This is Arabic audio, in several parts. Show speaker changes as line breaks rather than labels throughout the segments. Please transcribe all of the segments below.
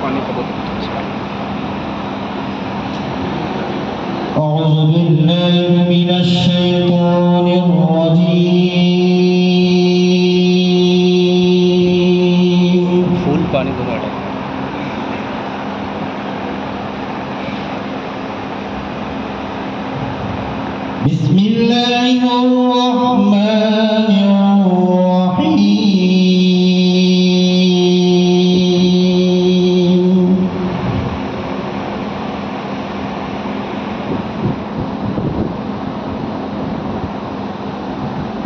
पानी का बोतल।
أعوذ بالله من الشيطان الرجيم
फूल पानी दो मैडम।
بسم الله الرحمن الرحيم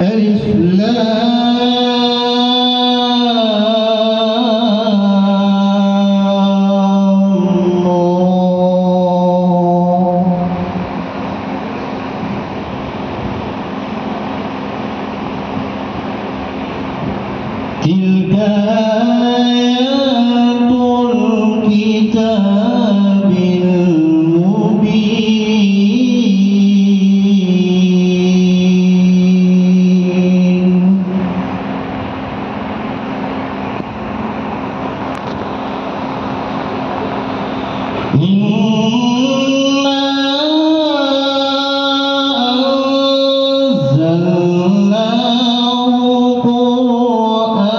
ألف تلك آيات الكتاب المبين إنا أنزلناه قرآنا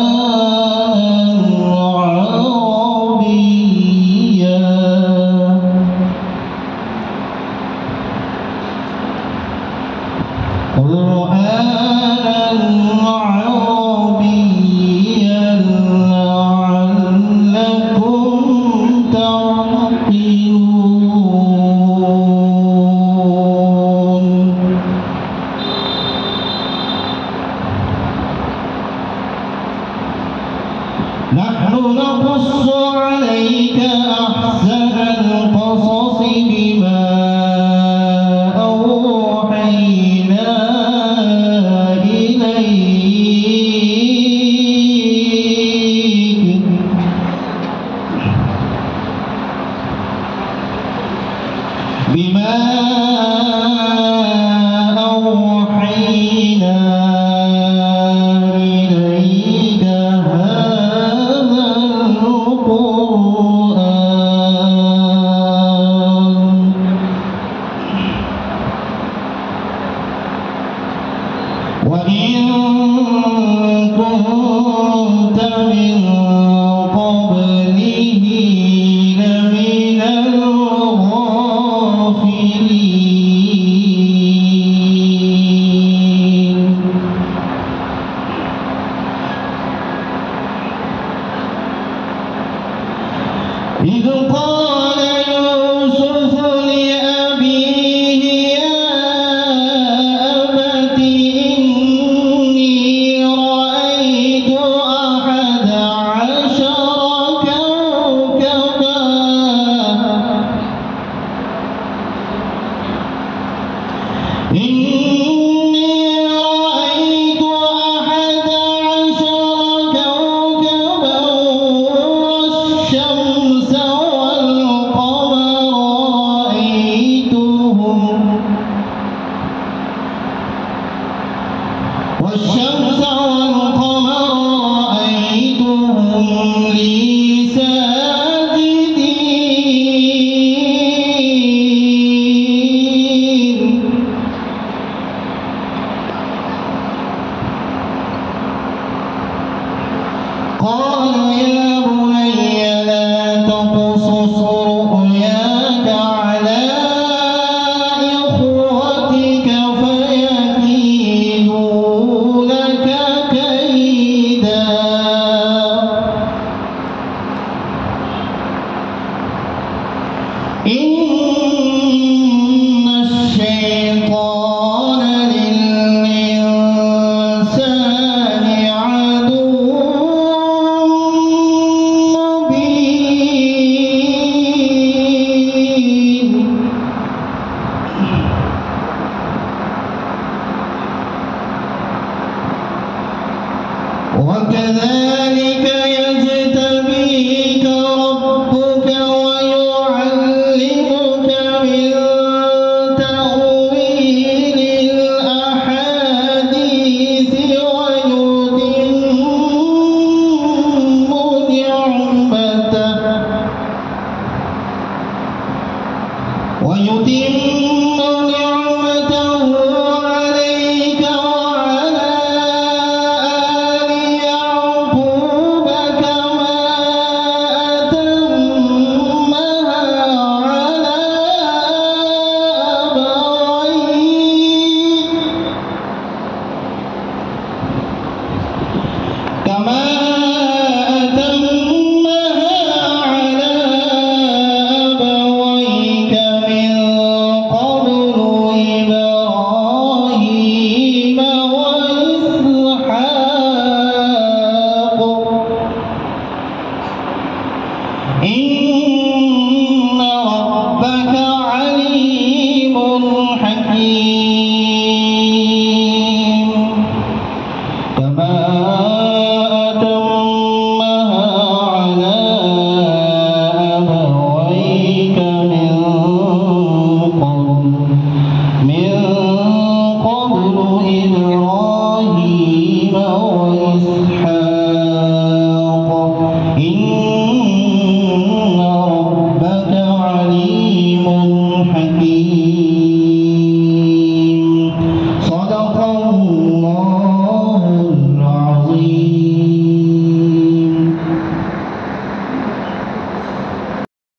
عربيا لعلكم تعقلون نحن نقص عليك أحسن القصص بما أوحينا إليك هذا القرآن وإن كنت من قبله لمن الغافلين إذ قال يوسف لأبيه يا أبت إني رأيت أحد عشر كوكبا والشمس والقمر رأيتهم لي ساجدين قال يا بني لا تقصص رؤياك على إخوتك فيكيدوا لك كيدا إن الشيطان للإنسان عدو مبين إن ربك عليم حكيم. صدق